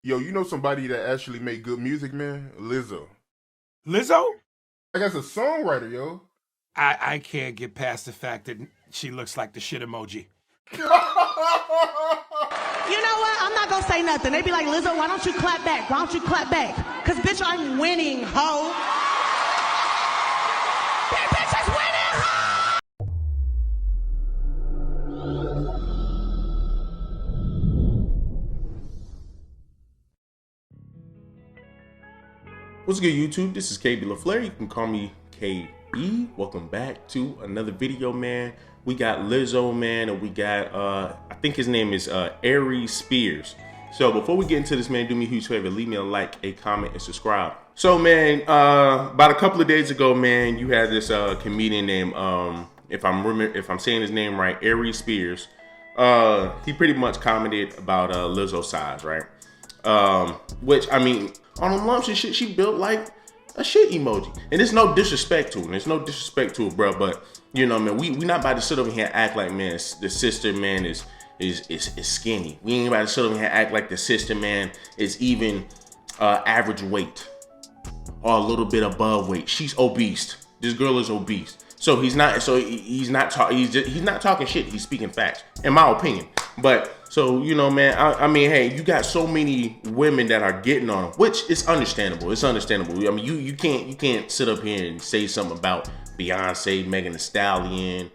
Yo, you know somebody that actually make good music, man? Lizzo. Lizzo? I guess a songwriter, yo. I can't get past the fact that she looks like the shit emoji. You know what? I'm not gonna say nothing. They be like, Lizzo, why don't you clap back? Why don't you clap back? Cause bitch, I'm winning, ho. That bitch is winning, ho. What's good, YouTube? This is KB LaFleur. You can call me KB. Welcome back to another video, man. We got Lizzo, man, and we got I think his name is Aries Spears. So before we get into this, man, do me a huge favor, leave me a like, a comment, and subscribe. So, man, about a couple of days ago, man, you had this comedian named if I'm saying his name right, Aries Spears. He pretty much commented about Lizzo's size, right? Which, I mean, on them lumps and shit, she built like a shit emoji. And there's no disrespect to her. There's no disrespect to her, bro. But, you know, man, we not about to sit over here and act like, man, the sister, man, is skinny. We ain't about to sit over here and act like the sister, man, is even average weight or a little bit above weight. She's obese. This girl is obese. So he's not talking shit. He's speaking facts, in my opinion. But so, you know, man, I mean, hey, you got so many women that are getting on him, which is understandable. It's understandable. I mean, you can't sit up here and say something about Beyonce, Megan Thee Stallion,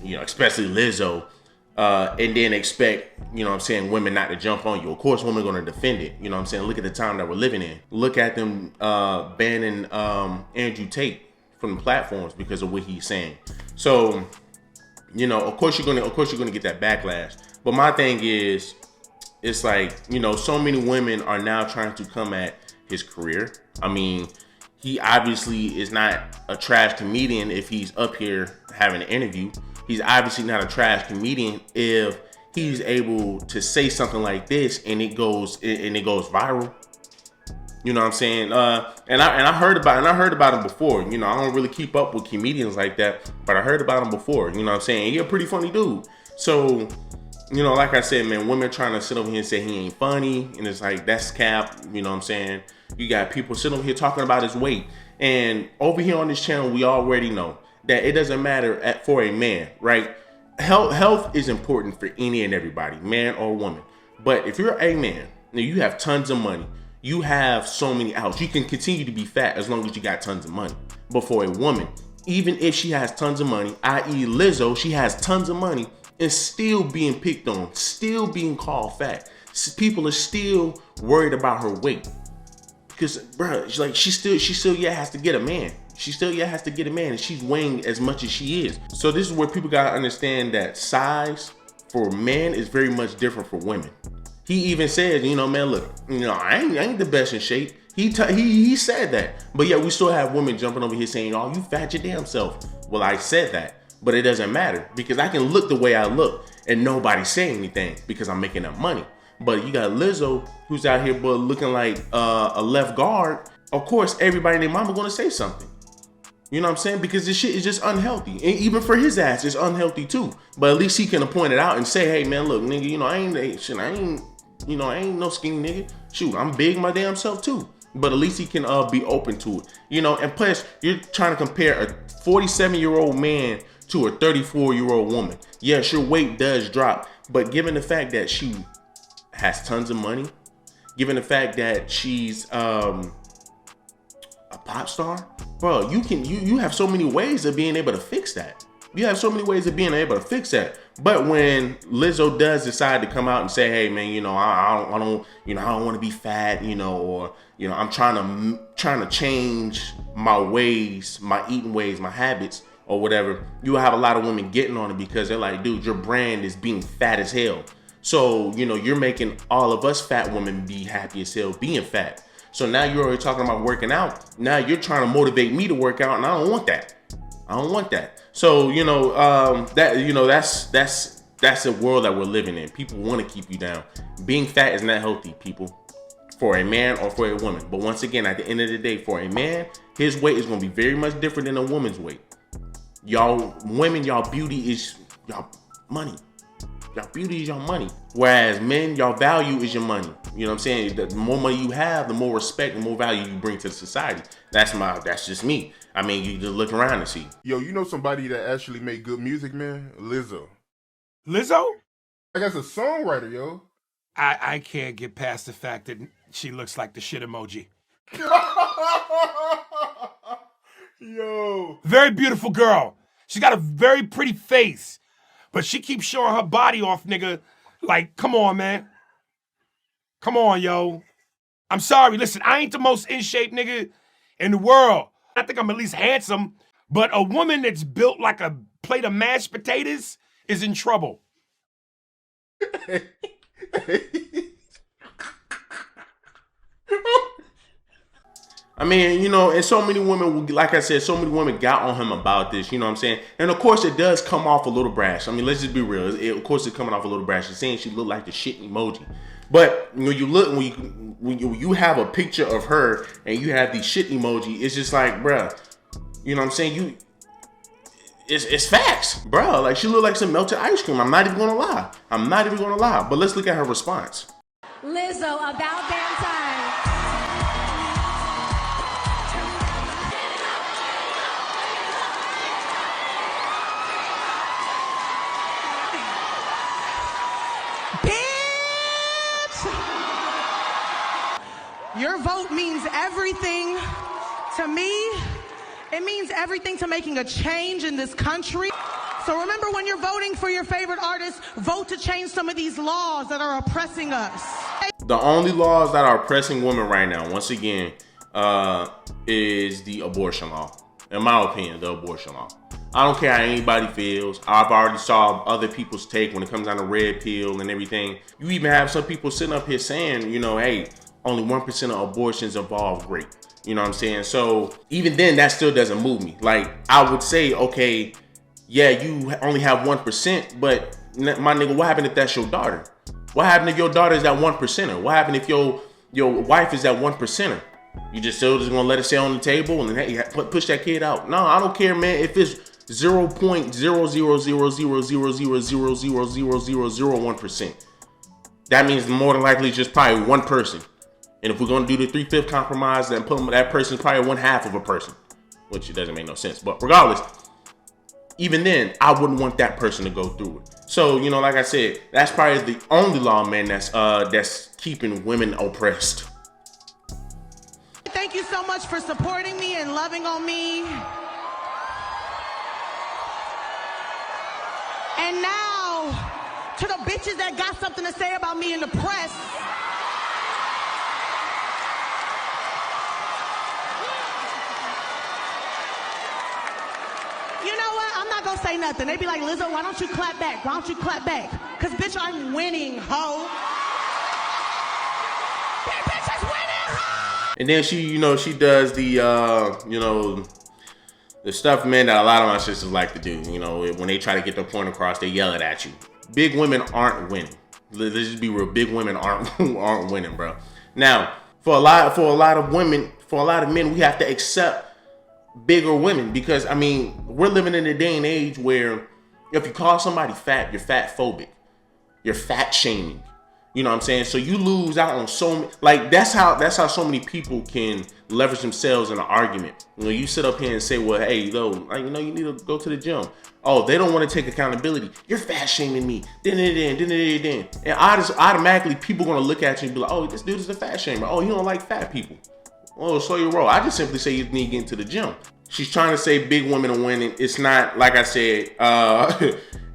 you know, especially Lizzo, and then expect, you know what I'm saying, women not to jump on you. Of course, women are going to defend it. You know what I'm saying? Look at the time that we're living in. Look at them banning Andrew Tate from the platforms because of what he's saying. So, you know, of course you're gonna get that backlash. But my thing is, it's like, you know, so many women are now trying to come at his career. I mean, he obviously is not a trash comedian if he's up here having an interview. He's obviously not a trash comedian if he's able to say something like this and it goes viral. You know what I'm saying? And I heard about him before. You know, I don't really keep up with comedians like that, but I heard about him before. You know what I'm saying? He's a pretty funny dude. So, you know, like I said, man, women trying to sit over here and say he ain't funny, and it's like, that's cap. You know what I'm saying? You got people sitting over here talking about his weight, and over here on this channel, we already know that it doesn't matter for a man, right? Health is important for any and everybody, man or woman. But if you're a man, you have tons of money. You have so many outs. You can continue to be fat as long as you got tons of money. But for a woman, even if she has tons of money, i.e. Lizzo, she has tons of money and still being picked on, still being called fat. People are still worried about her weight. Because, bro, she still yet has to get a man. She still yet has to get a man, and she's weighing as much as she is. So this is where people gotta understand that size for men is very much different for women. He even said, you know, man, look, you know, I ain't the best in shape. He said that. But yet we still have women jumping over here saying, oh, you fat your damn self. Well, I said that, but it doesn't matter because I can look the way I look and nobody's saying anything because I'm making that money. But you got Lizzo who's out here but looking like a left guard. Of course, everybody and their mama gonna say something. You know what I'm saying? Because this shit is just unhealthy. And even for his ass, it's unhealthy too. But at least he can point it out and say, hey man, look, nigga, you know, I ain't no skinny nigga. Shoot, I'm big my damn self too. But at least he can be open to it. You know, and plus you're trying to compare a 47-year-old man to a 34-year-old woman. Yes, your weight does drop. But given the fact that she has tons of money, given the fact that she's a pop star, bro, you have so many ways of being able to fix that. You have so many ways of being able to fix that. But when Lizzo does decide to come out and say, hey man, you know, I don't want to be fat, you know, or, you know, I'm trying to change my ways, my eating ways, my habits or whatever, you will have a lot of women getting on it because they're like, dude, your brand is being fat as hell. So, you know, you're making all of us fat women be happy as hell being fat. So now you're already talking about working out. Now you're trying to motivate me to work out, and I don't want that. I don't want that. So, you know, that's a world that we're living in. People want to keep you down. Being fat is not healthy, people, for a man or for a woman. But once again, at the end of the day, for a man, his weight is going to be very much different than a woman's weight. Y'all women, y'all beauty is y'all money. Y'all beauty is your money. Whereas men, y'all value is your money. You know what I'm saying? The more money you have, the more respect, the more value you bring to the society. That's just me. I mean, you just look around and see. Yo, you know somebody that actually make good music, man? Lizzo. Lizzo? I guess a songwriter, yo. I can't get past the fact that she looks like the shit emoji. Yo. Very beautiful girl. She got a very pretty face. But she keeps showing her body off, nigga. Like, come on, man. Come on, yo. I'm sorry. Listen, I ain't the most in shape nigga in the world. I think I'm at least handsome. But a woman that's built like a plate of mashed potatoes is in trouble. I mean, you know, and so many women, like I said, so many women got on him about this, you know what I'm saying? And of course, it does come off a little brash. I mean, let's just be real. Of course, it's coming off a little brash. It's saying she looked like the shit emoji. But when you look, when you have a picture of her and you have the shit emoji, it's just like, bruh, you know what I'm saying? It's facts, bruh. Like, she looked like some melted ice cream. I'm not even gonna lie. But let's look at her response. Lizzo, about damn time. Your vote means everything to me. It means everything to making a change in this country. So remember, when you're voting for your favorite artist, vote to change some of these laws that are oppressing us. The only laws that are oppressing women right now, once again, is the abortion law. In my opinion, the abortion law. I don't care how anybody feels. I've already saw other people's take when it comes down to red pill and everything. You even have some people sitting up here saying, you know, hey, only 1% of abortions involve rape. You know what I'm saying? So even then, that still doesn't move me. Like, I would say, okay, yeah, you only have 1%, but my nigga, what happened if that's your daughter? What happened if your daughter is that 1%er? What happened if your wife is that 1%er? You just still just gonna let it sit on the table and hey, push that kid out? No, I don't care, man. If it's 0.00000000001%, that means more than likely just probably one person. And if we're gonna do the 3/5 compromise, then put that person's probably 1/2 of a person, which it doesn't make no sense. But regardless, even then, I wouldn't want that person to go through it. So, you know, like I said, that's probably the only law, man, that's keeping women oppressed. Thank you so much for supporting me and loving on me. And now, to the bitches that got something to say about me in the press. You know what? I'm not gonna say nothing. They be like, Lizzo, why don't you clap back? Why don't you clap back? Cause bitch, I'm winning, ho. That bitch is winning, ho. And then she, you know, she does the, you know, the stuff, man, that a lot of my sisters like to do. You know, when they try to get their point across, they yell it at you. Big women aren't winning. Let's just be real. Big women aren't winning, bro. Now, for a lot of women, for a lot of men, we have to accept bigger women because, I mean, we're living in a day and age where if you call somebody fat, you're fatphobic. You're fat shaming. You know what I'm saying? So you lose out on so many, like that's how so many people can leverage themselves in an argument. You know, you sit up here and say, well, hey, yo, you know, you need to go to the gym. Oh, they don't want to take accountability. You're fat shaming me. And automatically people gonna look at you and be like, oh, this dude is a fat shamer. Oh, he don't like fat people. Oh, slow your roll. I just simply say you need to get into the gym. She's trying to say big women are winning. It's not, like I said,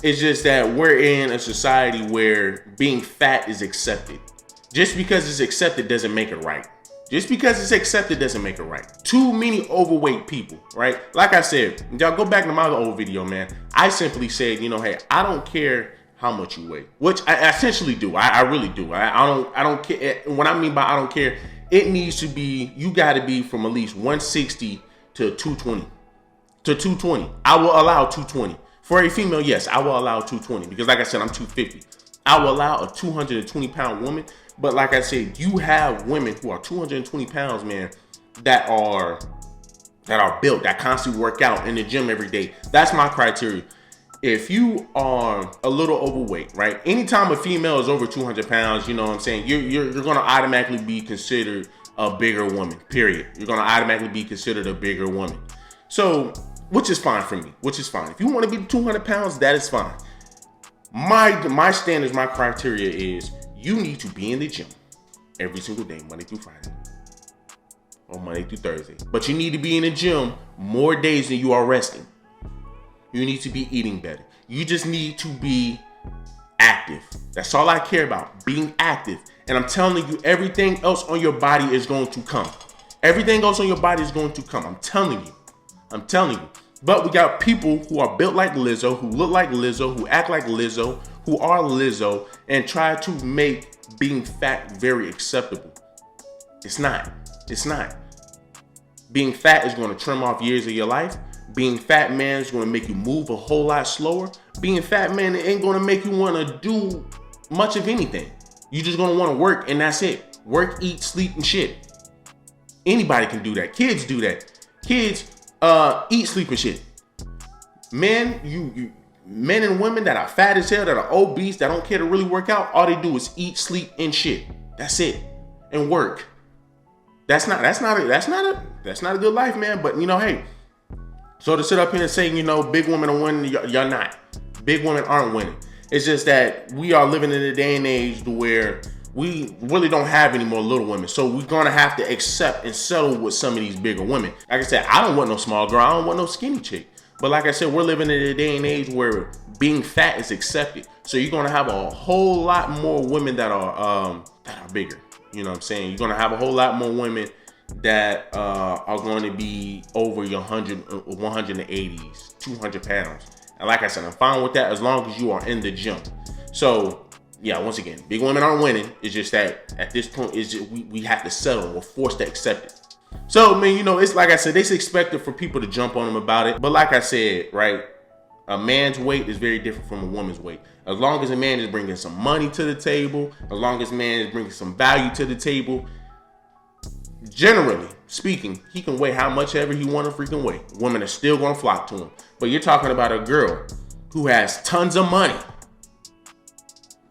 it's just that we're in a society where being fat is accepted. Just because it's accepted doesn't make it right. Just because it's accepted doesn't make it right. Too many overweight people, right? Like I said, y'all go back to my old video, man. I simply said, you know, hey, I don't care how much you weigh, which I essentially do. I really do. I don't care. What I mean by I don't care, it needs to be, you got to be from at least 160 to 220. To 220. I will allow 220. For a female, yes, I will allow 220 because, like I said, I'm 250. I will allow a 220-pound woman, but like I said, you have women who are 220 pounds, man, that are built, that constantly work out in the gym every day. That's my criteria. if you are a little overweight, right? Anytime a female is over 200 pounds, you know what I'm saying, you're gonna automatically be considered a bigger woman, period. You're gonna automatically be considered a bigger woman. So, which is fine for me, which is fine. If you wanna be 200 pounds, that is fine. My standards, my criteria is you need to be in the gym every single day, Monday through Friday. Or Monday through Thursday. But you need to be in the gym more days than you are resting. You need to be eating better. You just need to be active. That's all I care about, being active. And I'm telling you, everything else on your body is going to come. Everything else on your body is going to come. I'm telling you. I'm telling you. But we got people who are built like Lizzo, who look like Lizzo, who act like Lizzo, who are Lizzo, and try to make being fat very acceptable. It's not. It's not. Being fat is going to trim off years of your life. Being fat, man, is going to make you move a whole lot slower. Being fat, man, it ain't going to make you want to do much of anything. You're just going to want to work, and that's it. Work, eat, sleep, and shit. Anybody can do that. Kids do that. Kids eat, sleep, and shit. Men, men and women that are fat as hell, that are obese, that don't care to really work out, all they do is eat, sleep, and shit. That's it. And work. That's not a good life, man. But you know, hey. So to sit up here and say, you know, big women are winning, y'all not. Big women aren't winning. It's just that we are living in a day and age where we really don't have any more little women. So we're gonna have to accept and settle with some of these bigger women. Like I said, I don't want no small girl. I don't want no skinny chick. But like I said, we're living in a day and age where being fat is accepted. So you're gonna have a whole lot more women that are bigger. You know what I'm saying? You're gonna have a whole lot more women that are going to be over your 180s, 200 pounds. And like I said, I'm fine with that as long as you are in the gym. So yeah, once again, big women aren't winning. It's just that at this point, it's just, we have to settle. We're forced to accept it. So, man, you know, it's like I said, it's expected for people to jump on them about it. But like I said, right, a man's weight is very different from a woman's weight. As long as a man is bringing some money to the table, as long as a man is bringing some value to the table, generally speaking, he can weigh how much ever he want to freaking weigh. Women are still going to flock to him. But you're talking about a girl who has tons of money.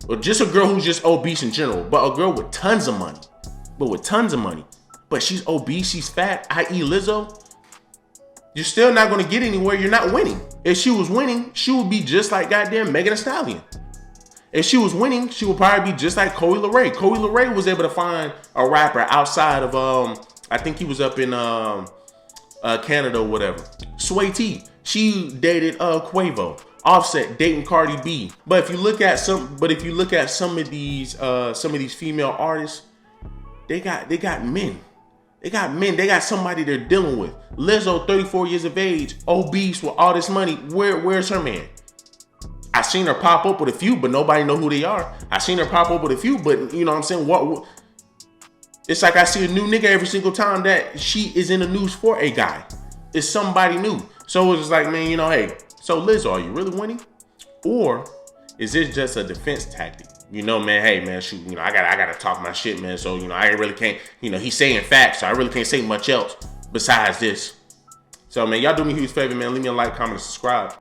Or just a girl who's just obese in general. But a girl with tons of money. But she's obese, she's fat, i.e. Lizzo. You're still not going to get anywhere. You're not winning. If she was winning, she would be just like goddamn Megan Thee Stallion. If she was winning, she would probably be just like Coi Leray. Coi Leray was able to find a rapper outside of, I think he was up in Canada or whatever. Sway T. She dated Quavo. Offset dating Cardi B. But if you look at some of these female artists, they got men. They got somebody they're dealing with. Lizzo, 34 years of age, obese with all this money. Where's her man? I seen her pop up with a few, but nobody know who they are. I seen her pop up with a few, but you know what I'm saying? What? It's like I see a new nigga every single time that she is in the news for a guy. It's somebody new. So it's like, man, you know, hey, so Lizzo, are you really winning? Or is this just a defense tactic? You know, man, hey, man, shoot, you know, I gotta talk my shit, man. So, you know, I really can't, you know, he's saying facts, so I really can't say much else besides this. So, man, y'all do me a huge favor, man. Leave me a like, comment, and subscribe.